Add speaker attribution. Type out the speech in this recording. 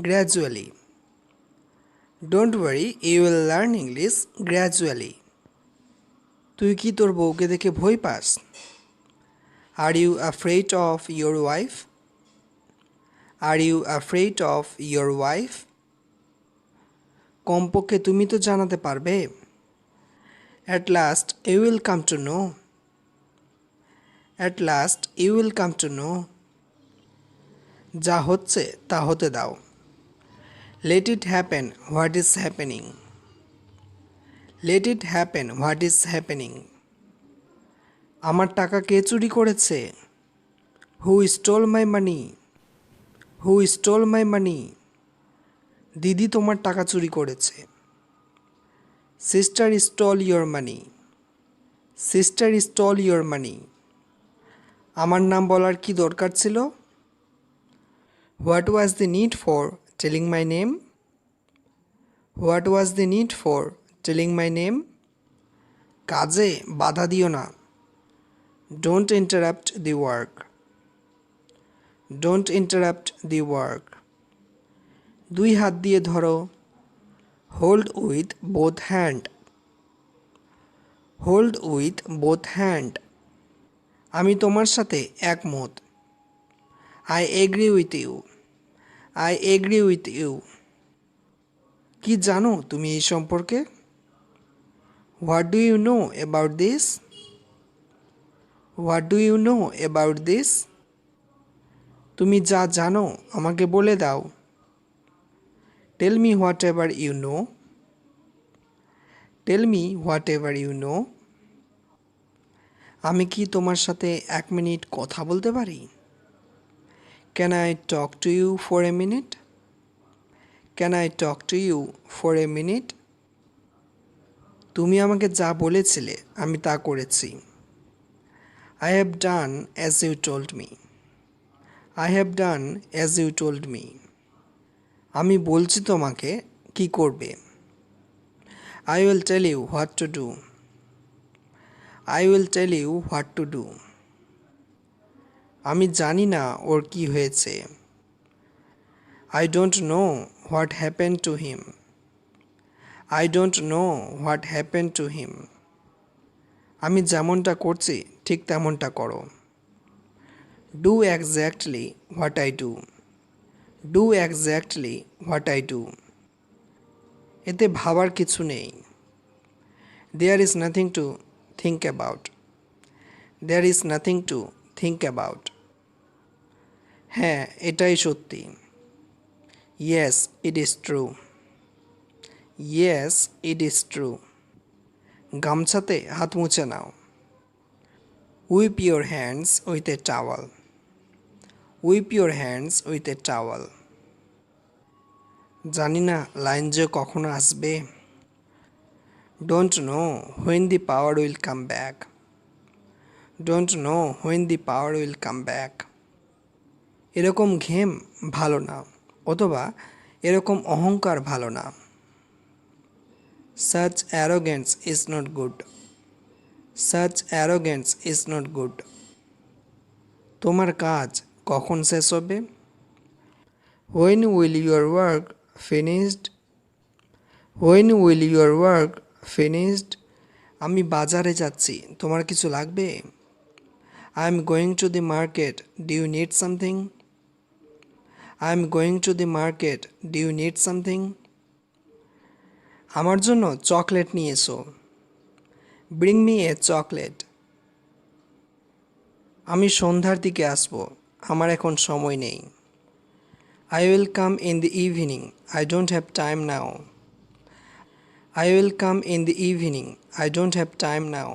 Speaker 1: gradually. Don't worry, you will learn English gradually. তুই কি তোর বউকে দেখে ভয় pass? Are you afraid of your wife? Are you afraid of your wife? কমপক্ষে তুমি তো জানাতে পারবে। At last you will come to know. At last you will come to know. যা হচ্ছে তা হতে দাও। Let it happen what is happening. Let it happen what is happening. আমার টাকা কে চুরি করেছে? Who stole my money? Who stole my money? দিদি তোমার টাকা চুরি করেছে। Sister stole your money. Sister stole your money. আমার নাম বলার কি দরকার ছিল? What was the need for telling my name? What was the need for telling my name? কাজে বাধা দিও না। Don't interrupt the work. Don't interrupt the work. দুই হাত দিয়ে ধরো। Hold with both hand. Hold with both hand. আমি তোমার সাথে একমত। I agree with you. I agree with you. কি জানো তুমি এই সম্পর্কে? What do you know about this? What do you know about this? তুমি যা জানো আমাকে বলে দাও। Tell me whatever you know. Tell me whatever you know. আমি কি তোমার সাথে 1 মিনিট কথা বলতে পারি? Can I talk to you for a minute? Can I talk to you for a minute? তুমি আমাকে যা বলেছিলে আমি তা করেছি। I have done as you told me. I have done as you told me. আমি বলছি তোমাকে কি করবে। I will tell you what to do. I will tell you what to do. আমি জানি না ওর কি হয়েছে। I don't know what happened to him. I don't know what happened to him. আমি যেমনটা করছি ঠিক তেমনটা করো। Do exactly what I do. Do exactly what I do. এতে ভাবার কিছু নেই। There is nothing to think about. There is nothing to think about. হ্যাঁ, এটাই সত্যি। Yes, it is true. Yes, it is true. গামছাতে হাত মুছে নাও। Wipe your hands with a towel. Wipe your hands with a towel. জানি না line যে কখনো আসবে। Don't know when the power will come back. Don't know when the power will come back. এরকম ঘেম ভালো না, অথবা এরকম অহংকার ভালো না। Such arrogance is not good. Such arrogance is not good. তোমার কাজ কখন শেষ হবে? When will your work finished? When will your work finished? আমি বাজারে যাচ্ছি, তোমার কিছু লাগবে? I am going to the market. Do you need something? I am going to the market. Do you need something? আমার জন্য চকলেট নিয়ে এসো। Bring me a chocolate. আমি সন্ধ্যার দিকে আসব, আমার এখন সময় নেই। I will come in the evening. I don't have time now. I will come in the evening. I don't have time now.